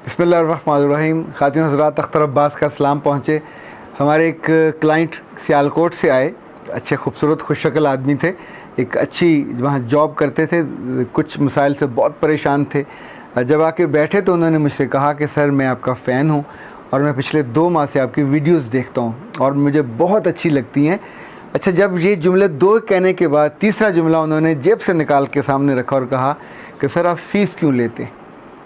बिस्मिल्लाहिर्रहमानिर्रहीम। ख़ातिन हज़रात, अख्तर अब्बास का सलाम पहुँचे। हमारे एक क्लाइंट सियालकोट से आए, अच्छे खूबसूरत खुशशक्ल आदमी थे, एक अच्छी वहाँ जॉब करते थे, कुछ मसाइल से बहुत परेशान थे। जब आके बैठे तो उन्होंने मुझसे कहा कि सर मैं आपका फ़ैन हूँ और मैं पिछले 2 माह से आपकी वीडियोस देखता हूँ और मुझे बहुत अच्छी लगती हैं। अच्छा, जब ये जुमले 2 कहने के बाद तीसरा जुमला उन्होंने जेब से निकाल के सामने रखा और कहा कि सर आप फ़ीस क्यों लेते?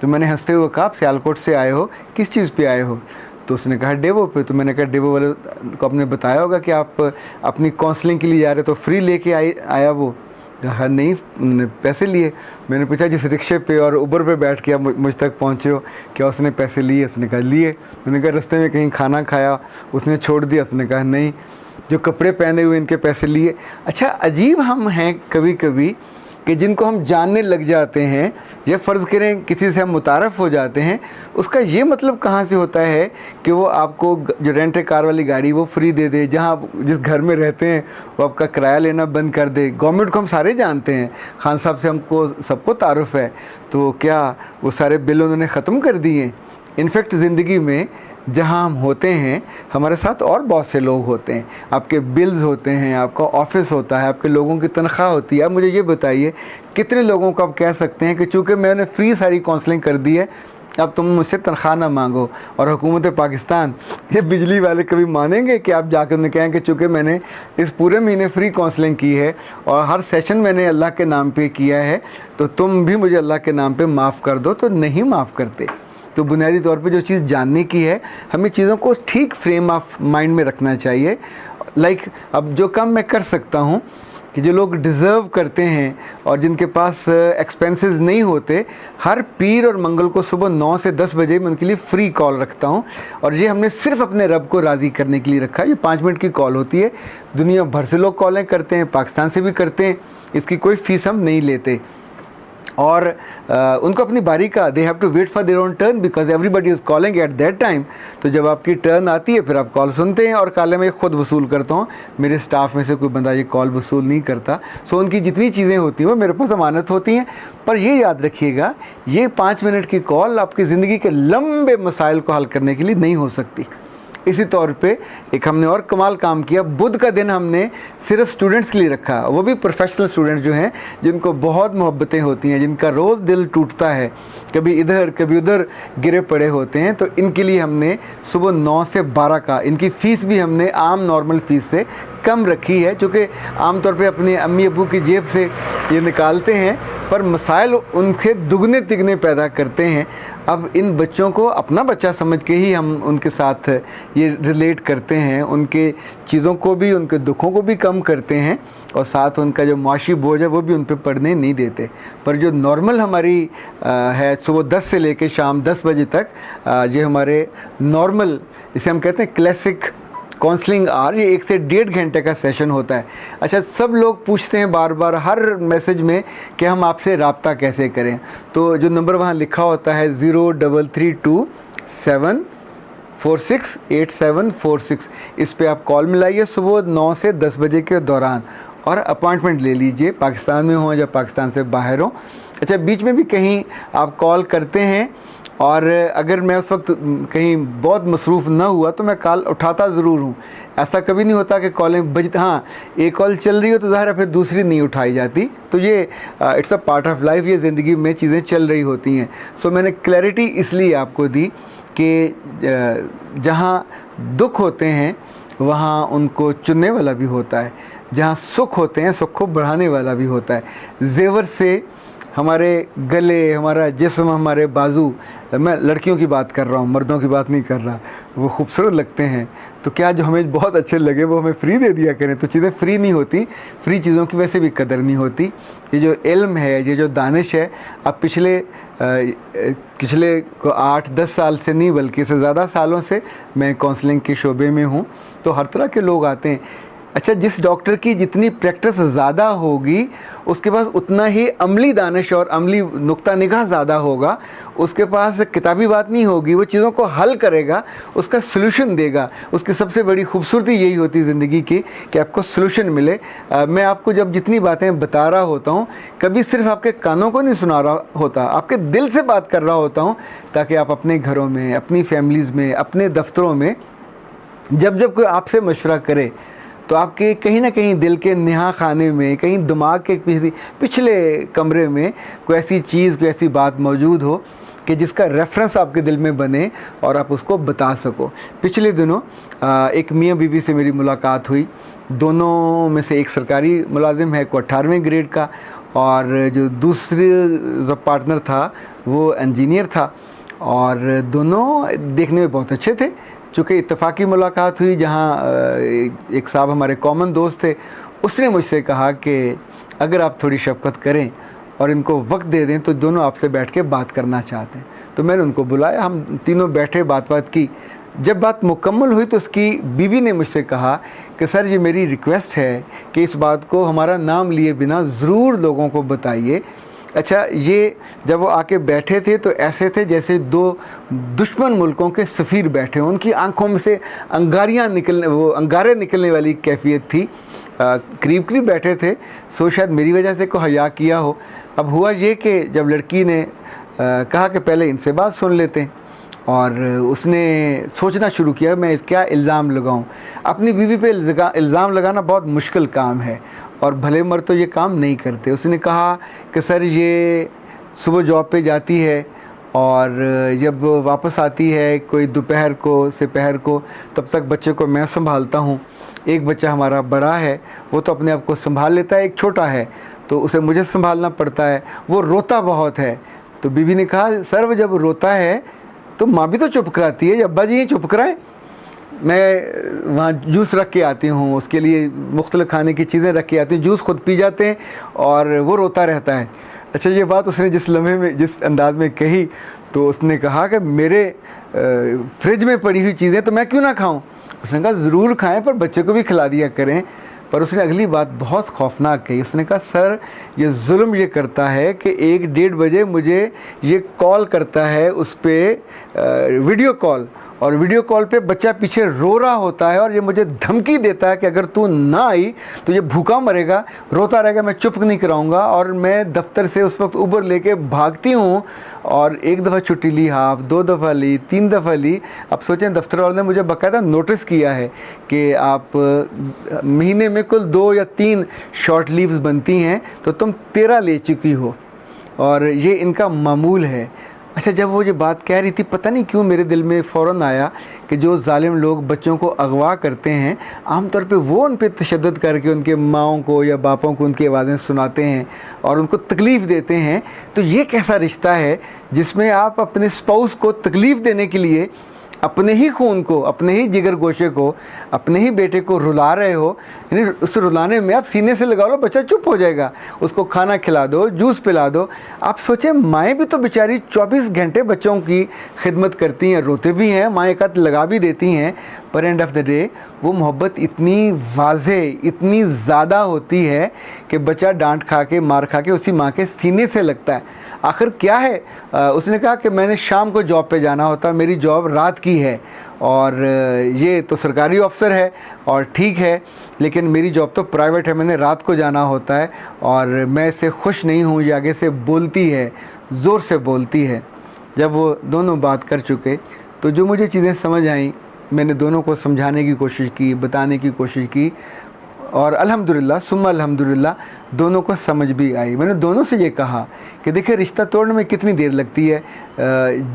तो मैंने हंसते हुए कहा आप सियालकोट से आए हो, किस चीज़ पे आए हो? तो उसने कहा डेवो पे। तो मैंने कहा डेवो वाले को आपने बताया होगा कि आप अपनी काउंसलिंग के लिए जा रहे, तो फ्री लेके आया वो? कहा नहीं, उन्होंने पैसे लिए। मैंने पूछा जिस रिक्शे पे और उबर पे बैठ के आप मुझ तक पहुँचे हो, क्या उसने पैसे लिए? उसने कहा लिए। मैंने कहा रास्ते में कहीं खाना खाया उसने छोड़ दिया? उसने कहा नहीं। जो कपड़े पहने हुए इनके पैसे लिए। अच्छा, अजीब हम हैं कभी कभी कि जिनको हम जानने लग जाते हैं या फ़र्ज़ करें किसी से हम मुतारफ़ हो जाते हैं, उसका ये मतलब कहाँ से होता है कि वो आपको जो रेंट कार वाली गाड़ी वो फ्री दे दे, जहाँ आप जिस घर में रहते हैं वो आपका किराया लेना बंद कर दे। गवर्नमेंट को हम सारे जानते हैं, खान साहब से हमको सबको तारुफ़ है, तो क्या वो सारे बिल उन्होंने ख़त्म कर दिए? इनफैक्ट ज़िंदगी में जहाँ हम होते हैं हमारे साथ और बहुत से लोग होते हैं, आपके बिल्स होते हैं, आपका ऑफिस होता है, आपके लोगों की तनख्वाह होती है। अब मुझे ये बताइए कितने लोगों को आप कह सकते हैं कि चूँकि मैंने फ्री सारी काउंसलिंग कर दी है अब तुम मुझसे तनख्वाह ना मांगो? और हुकूमत पाकिस्तान, ये बिजली वाले कभी मानेंगे कि आप जाकर उन्हें कहें कि चूँकि मैंने इस पूरे महीने फ्री काउंसलिंग की है और हर सेशन मैंने अल्लाह के नाम पे किया है तो तुम भी मुझे अल्लाह के नाम पे माफ़ कर दो? तो नहीं माफ़ करते। तो बुनियादी तौर पे जो चीज़ जानने की है, हमें चीज़ों को ठीक फ्रेम ऑफ माइंड में रखना चाहिए। लाइक अब जो काम मैं कर सकता हूँ कि जो लोग डिज़र्व करते हैं और जिनके पास एक्सपेंसेस नहीं होते, हर पीर और मंगल को सुबह 9 से 10 बजे मैं उनके लिए फ़्री कॉल रखता हूँ। और ये हमने सिर्फ अपने रब को राज़ी करने के लिए रखा है। ये 5 मिनट की कॉल होती है, दुनिया भर से लोग कॉलें करते हैं, पाकिस्तान से भी करते हैं, इसकी कोई फ़ीस हम नहीं लेते। और उनको अपनी बारी का, they have to wait for their own turn because everybody is calling at that time. तो जब आपकी टर्न आती है फिर आप कॉल सुनते हैं। और काले मैं ख़ुद वसूल करता हूँ, मेरे स्टाफ में से कोई बंदा ये कॉल वसूल नहीं करता। सो उनकी जितनी चीज़ें होती हैं वो मेरे पास अमानत होती हैं। पर ये याद रखिएगा, ये 5 मिनट की कॉल आपकी ज़िंदगी के लंबे मसाइल को हल करने के लिए नहीं हो सकती। इसी तौर पे एक हमने और कमाल काम किया, बुध का दिन हमने सिर्फ स्टूडेंट्स के लिए रखा, वो भी प्रोफेशनल स्टूडेंट्स जो हैं, जिनको बहुत मोहब्बतें होती हैं, जिनका रोज़ दिल टूटता है, कभी इधर कभी उधर गिरे पड़े होते हैं। तो इनके लिए हमने सुबह 9 से 12 का, इनकी फ़ीस भी हमने आम नॉर्मल फ़ीस से कम रखी है, क्योंकि आमतौर पे अपने अम्मी अबू की जेब से ये निकालते हैं पर मसाइल उनके दुगने तिगने पैदा करते हैं। अब इन बच्चों को अपना बच्चा समझ के ही हम उनके साथ ये रिलेट करते हैं, उनके चीज़ों को भी, उनके दुखों को भी कम करते हैं और साथ उनका जो माशी बोझ है वो भी उन पर पड़ने नहीं देते। पर जो नॉर्मल हमारी है सुबह 10 से लेकर शाम 10 बजे तक, ये हमारे नॉर्मल, इसे हम कहते हैं क्लासिक काउंसलिंग आवर, ये 1 से 1.5 घंटे का सेशन होता है। अच्छा, सब लोग पूछते हैं बार बार हर मैसेज में कि हम आपसे रब्ता कैसे करें। तो जो नंबर वहाँ लिखा होता है 0327468746, इस पे आप कॉल मिलाइए सुबह 9 से 10 बजे के दौरान और अपॉइंटमेंट ले लीजिए, पाकिस्तान में हो या पाकिस्तान से बाहर हो। अच्छा, बीच में भी कहीं आप कॉल करते हैं और अगर मैं उस वक्त कहीं बहुत मसरूफ़ ना हुआ तो मैं कॉल उठाता ज़रूर हूँ। ऐसा कभी नहीं होता कि कॉलें बजती, हाँ एक कॉल चल रही हो तो ज़ाहिर है फिर दूसरी नहीं उठाई जाती। तो ये it's a part of life, ये ज़िंदगी में चीज़ें चल रही होती हैं। सो मैंने क्लैरिटी इसलिए आपको दी कि जहाँ दुख होते हैं वहाँ उनको चुनने वाला भी होता है, जहाँ सुख होते हैं सुख को बढ़ाने वाला भी होता है। जेवर से हमारे गले, हमारा जिस्म, हमारे बाजू, मैं लड़कियों की बात कर रहा हूँ, मर्दों की बात नहीं कर रहा, वो खूबसूरत लगते हैं। तो क्या जो हमें बहुत अच्छे लगे वो हमें फ्री दे दिया करें? तो चीज़ें फ्री नहीं होती, फ्री चीज़ों की वैसे भी कदर नहीं होती। ये जो इल्म है, ये जो दानिश है, अब पिछले 8-10 साल से नहीं बल्कि इससे ज़्यादा सालों से मैं काउंसलिंग के शोबे में हूँ। तो हर तरह के लोग आते हैं। अच्छा, जिस डॉक्टर की जितनी प्रैक्टिस ज़्यादा होगी उसके पास उतना ही अमली दानिश और अमली नुक्ता निगाह ज़्यादा होगा। उसके पास किताबी बात नहीं होगी, वो चीज़ों को हल करेगा, उसका सलूशन देगा। उसकी सबसे बड़ी खूबसूरती यही होती है ज़िंदगी की कि आपको सलूशन मिले। मैं आपको जब जितनी बातें बता रहा होता हूँ, कभी सिर्फ आपके कानों को नहीं सुना रहा होता, आपके दिल से बात कर रहा होता हूँ, ताकि आप अपने घरों में, अपनी फैमिलीज़ में, अपने दफ्तरों में जब जब कोई आपसे मशवरा करे तो आपके कहीं ना कहीं दिल के नेहा खाने में, कहीं दिमाग के पिछले कमरे में कोई ऐसी चीज़, कोई ऐसी बात मौजूद हो कि जिसका रेफरेंस आपके दिल में बने और आप उसको बता सको। पिछले दिनों एक मियाँ बीवी से मेरी मुलाकात हुई। दोनों में से एक सरकारी मुलाजिम है, कोई 18वें ग्रेड का, और जो दूसरे जो पार्टनर था वो इंजीनियर था, और दोनों देखने में बहुत अच्छे थे। चूँकि इत्तफाकी मुलाकात हुई, जहाँ एक साहब हमारे कॉमन दोस्त थे, उसने मुझसे कहा कि अगर आप थोड़ी शफकत करें और इनको वक्त दे दें तो दोनों आपसे बैठ के बात करना चाहते हैं। तो मैंने उनको बुलाया, हम तीनों बैठे, बात की। जब बात मुकम्मल हुई तो उसकी बीवी ने मुझसे कहा कि सर, ये मेरी रिक्वेस्ट है कि इस बात को हमारा नाम लिए बिना ज़रूर लोगों को बताइए। अच्छा, ये जब वो आके बैठे थे तो ऐसे थे जैसे दो दुश्मन मुल्कों के सफ़ीर बैठे हों। उनकी आंखों में से अंगारे निकलने वाली कैफियत थी। करीब करीब बैठे थे, सो शायद मेरी वजह से को हया किया हो। अब हुआ ये कि जब लड़की ने कहा कि पहले इनसे बात सुन लेते हैं, और उसने सोचना शुरू किया मैं क्या इल्ज़ाम लगाऊं। अपनी बीवी पे इल्ज़ाम लगाना बहुत मुश्किल काम है, और भले मर्द तो ये काम नहीं करते। उसने कहा कि सर, ये सुबह जॉब पे जाती है और जब वापस आती है कोई दोपहर को, तब तक बच्चे को मैं संभालता हूँ। एक बच्चा हमारा बड़ा है, वो तो अपने आप को संभाल लेता है, एक छोटा है तो उसे मुझे संभालना पड़ता है। वो रोता बहुत है। तो बीवी ने कहा, सर, वो जब रोता है तो माँ भी तो चुप कराती है, अब्बा जी ये चुप कराएं। मैं वहाँ जूस रख के आती हूँ, उसके लिए मुख्तलिफ खाने की चीज़ें रख के आती हूँ, जूस खुद पी जाते हैं और वो रोता रहता है। अच्छा, ये बात उसने जिस लम्हे में, जिस अंदाज में कही, तो उसने कहा कि मेरे फ्रिज में पड़ी हुई चीज़ें तो मैं क्यों ना खाऊं। उसने कहा ज़रूर खाएं, पर बच्चे को भी खिला दिया करें। पर उसने अगली बात बहुत खौफनाक कही। उसने कहा, सर, ये जुल्म ये करता है कि 1-1:30 बजे मुझे ये कॉल करता है, उस पर वीडियो कॉल, और वीडियो कॉल पे बच्चा पीछे रो रहा होता है, और ये मुझे धमकी देता है कि अगर तू ना आई तो ये भूखा मरेगा, रोता रहेगा, मैं चुप नहीं कराऊंगा। और मैं दफ्तर से उस वक्त उबर लेके भागती हूँ, और 1 दफ़ा छुट्टी ली, हाफ 2 दफ़ा ली, 3 दफ़ा ली। अब सोचें, दफ्तर वालों ने मुझे बाकायदा नोटिस किया है कि आप महीने में कुल 2 या 3 शॉर्ट लीव्स बनती हैं, तो तुम 13 ले चुकी हो, और ये इनका मामूल है। अच्छा, जब वो ये बात कह रही थी, पता नहीं क्यों मेरे दिल में फ़ौरन आया कि जो जालिम लोग बच्चों को अगवा करते हैं, आमतौर पे वो उन पे तशद्दुद करके उनके माओं को या बापों को उनकी आवाज़ें सुनाते हैं और उनको तकलीफ़ देते हैं। तो ये कैसा रिश्ता है जिसमें आप अपने स्पाउस को तकलीफ़ देने के लिए अपने ही खून को, अपने ही जिगर गोशे को, अपने ही बेटे को रुला रहे हो। यानी उस रुलाने में आप सीने से लगा लो, बच्चा चुप हो जाएगा, उसको खाना खिला दो, जूस पिला दो। आप सोचें, माएँ भी तो बेचारी 24 घंटे बच्चों की खिदमत करती हैं, रोते भी हैं, माएँ एक हाथ लगा भी देती हैं, पर एंड ऑफ द डे वो मोहब्बत इतनी वाज़े, इतनी ज़्यादा होती है कि बच्चा डांट खा के, मार खा के उसी माँ के सीने से लगता है। आखिर क्या है? उसने कहा कि मैंने शाम को जॉब पे जाना होता, मेरी जॉब रात की है, और ये तो सरकारी अफसर है और ठीक है, लेकिन मेरी जॉब तो प्राइवेट है, मैंने रात को जाना होता है, और मैं इससे खुश नहीं हूँ। ये आगे से बोलती है, ज़ोर से बोलती है। जब वो दोनों बात कर चुके तो जो मुझे चीज़ें समझ आईं, मैंने दोनों को समझाने की कोशिश की, बताने की कोशिश की, और अल्हम्दुलिल्लाह सुम्मा अल्हम्दुलिल्लाह दोनों को समझ भी आई। मैंने दोनों से ये कहा कि देखिए, रिश्ता तोड़ने में कितनी देर लगती है।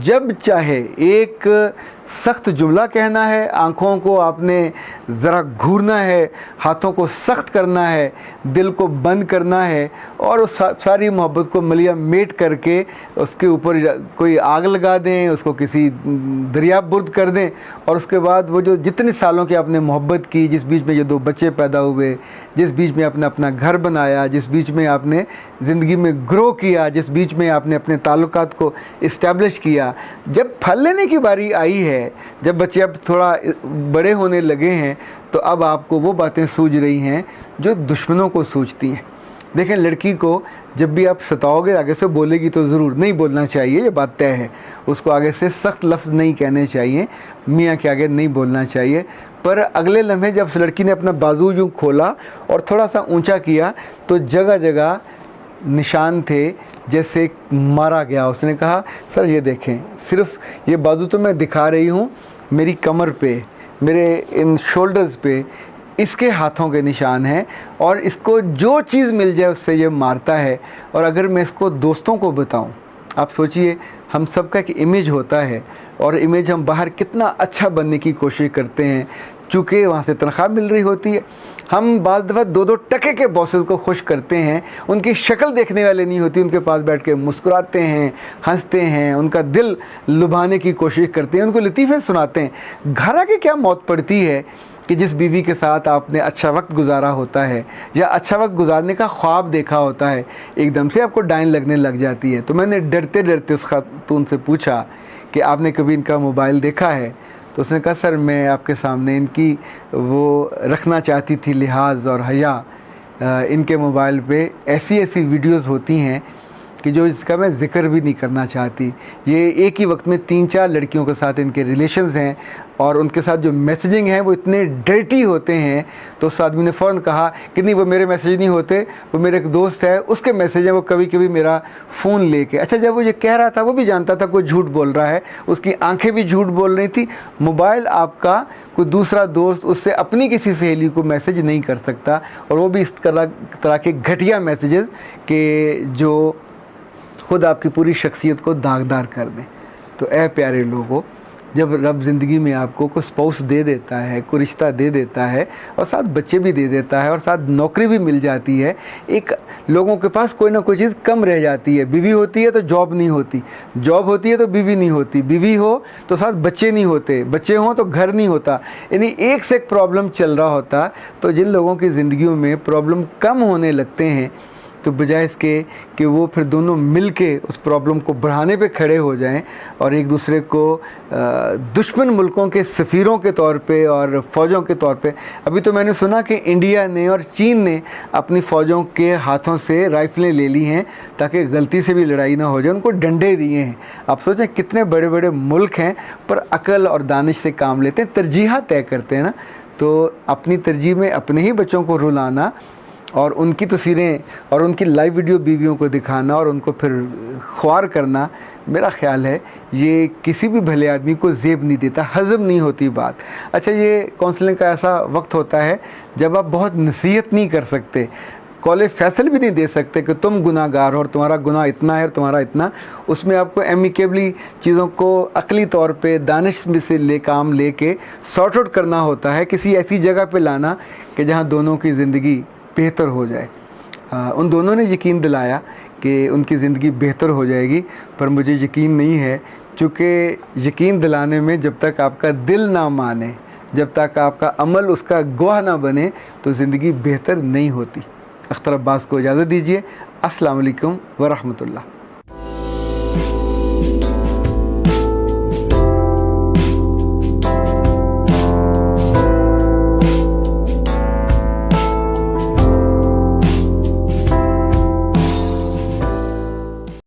जब चाहे एक सख्त जुमला कहना है, आँखों को आपने ज़रा घूरना है, हाथों को सख्त करना है, दिल को बंद करना है, और उस सारी मोहब्बत को मलिया मेट करके उसके ऊपर कोई आग लगा दें, उसको किसी दरिया बुर्द कर दें, और उसके बाद वो जो जितने सालों की आपने मोहब्बत की, जिस बीच में ये 2 बच्चे पैदा हुए, जिस बीच में आपने अपना घर बनाया, जिस बीच में आपने ज़िंदगी में ग्रो किया, जिस बीच में आपने अपने ताल्लुकात को इस्टेब्लिश किया, जब फल लेने की बारी आई है, जब बच्चे अब थोड़ा बड़े होने लगे हैं, तो अब आपको वो बातें सूझ रही हैं जो दुश्मनों को सूझती हैं। देखें, लड़की को जब भी आप सताओगे, आगे से बोलेगी तो ज़रूर, नहीं बोलना चाहिए, ये बात तय है। उसको आगे से सख्त लफ्ज़ नहीं कहने चाहिए, मियाँ के आगे नहीं बोलना चाहिए। पर अगले लम्हे जब उस लड़की ने अपना बाजू यूँ खोला और थोड़ा सा ऊंचा किया, तो जगह जगह निशान थे जैसे मारा गया। उसने कहा, सर ये देखें, सिर्फ ये बाजू तो मैं दिखा रही हूँ, मेरी कमर पे, मेरे इन शोल्डर्स पे इसके हाथों के निशान हैं, और इसको जो चीज़ मिल जाए उससे ये मारता है। और अगर मैं इसको दोस्तों को बताऊं, आप सोचिए, हम सबका एक इमेज होता है, और इमेज हम बाहर कितना अच्छा बनने की कोशिश करते हैं, चूँकि वहाँ से तनख्वाह मिल रही होती है। हम बाज़ दफ़ा 2-2 टके के बॉसेस को खुश करते हैं, उनकी शक्ल देखने वाले नहीं होती, उनके पास बैठ के मुस्कुराते हैं, हंसते हैं, उनका दिल लुभाने की कोशिश करते हैं, उनको लतीफ़े सुनाते हैं। घर आके क्या मौत पड़ती है कि जिस बीवी के साथ आपने अच्छा वक्त गुजारा होता है या अच्छा वक्त गुजारने का ख्वाब देखा होता है, एकदम से आपको डाइन लगने लग जाती है। तो मैंने डरते डरते उस खातून से पूछा कि आपने कभी इनका मोबाइल देखा है? तो उसने कहा, सर मैं आपके सामने इनकी वो रखना चाहती थी लिहाज और हया। इनके मोबाइल पे ऐसी ऐसी वीडियोस होती हैं कि जो इसका मैं ज़िक्र भी नहीं करना चाहती। ये एक ही वक्त में 3-4 लड़कियों के साथ इनके रिलेशंस हैं, और उनके साथ जो मैसेजिंग है वो इतने डर्टी होते हैं। तो उस आदमी ने फ़ौरन कहा कि नहीं, वो मेरे मैसेज नहीं होते, वो मेरे एक दोस्त है, उसके मैसेज हैं, वो कभी कभी मेरा फ़ोन लेके। अच्छा, जब वो ये कह रहा था, वो भी जानता था कोई झूठ बोल रहा है, उसकी आंखें भी झूठ बोल रही थी। मोबाइल आपका कोई दूसरा दोस्त उससे अपनी किसी सहेली को मैसेज नहीं कर सकता, और वो भी इस तरह के घटिया मैसेजेस के जो खुद आपकी पूरी शख्सियत को दागदार कर दें। तो ऐ प्यारे लोगों, जब रब ज़िंदगी में आपको कोई स्पाउस दे देता है, कोई रिश्ता दे देता है, और साथ बच्चे भी दे देता है, और साथ नौकरी भी मिल जाती है, एक लोगों के पास कोई ना कोई चीज़ कम रह जाती है। बीवी होती है तो जॉब नहीं होती, जॉब होती है तो बीवी नहीं होती, बीवी हो तो साथ बच्चे नहीं होते, बच्चे हों तो घर नहीं होता। यानी एक से एक प्रॉब्लम चल रहा होता। तो जिन लोगों की ज़िंदगियों में प्रॉब्लम कम होने लगते हैं, तो बजाय इसके कि वो फिर दोनों मिल के उस प्रॉब्लम को बढ़ाने पे खड़े हो जाएं और एक दूसरे को दुश्मन मुल्कों के सफ़ीरों के तौर पे और फ़ौजों के तौर पे। अभी तो मैंने सुना कि इंडिया ने और चीन ने अपनी फ़ौजों के हाथों से राइफ़लें ले ली हैं ताकि गलती से भी लड़ाई ना हो जाए, उनको डंडे दिए हैं। आप सोचें कितने बड़े बड़े मुल्क हैं, पर अकल और दानिश से काम लेते हैं, तरजीहात तय करते हैं ना। तो अपनी तरजीह में अपने ही बच्चों को रुलाना और उनकी तस्वीरें और उनकी लाइव वीडियो बीवियों को दिखाना और उनको फिर ख्वार करना, मेरा ख़्याल है ये किसी भी भले आदमी को ज़ेब नहीं देता, हज़म नहीं होती बात। अच्छा, ये काउंसलिंग का ऐसा वक्त होता है जब आप बहुत नसीहत नहीं कर सकते, कॉलेज फैसल भी नहीं दे सकते कि तुम गुनाहगार हो और तुम्हारा गुनाह इतना है और तुम्हारा इतना। उसमें आपको एमिकेबली चीज़ों को अक़ली तौर पे दानिश में से काम लेके सॉर्ट आउट करना होता है, किसी ऐसी जगह पे लाना कि जहाँ दोनों की ज़िंदगी बेहतर हो जाए। उन दोनों ने यकीन दिलाया कि उनकी ज़िंदगी बेहतर हो जाएगी, पर मुझे यकीन नहीं है, क्योंकि यकीन दिलाने में जब तक आपका दिल ना माने, जब तक आपका अमल उसका गवाह ना बने, तो ज़िंदगी बेहतर नहीं होती। अख्तर अब्बास को इजाज़त दीजिए। अस्सलाम वालेकुम व रहमतुल्लाह।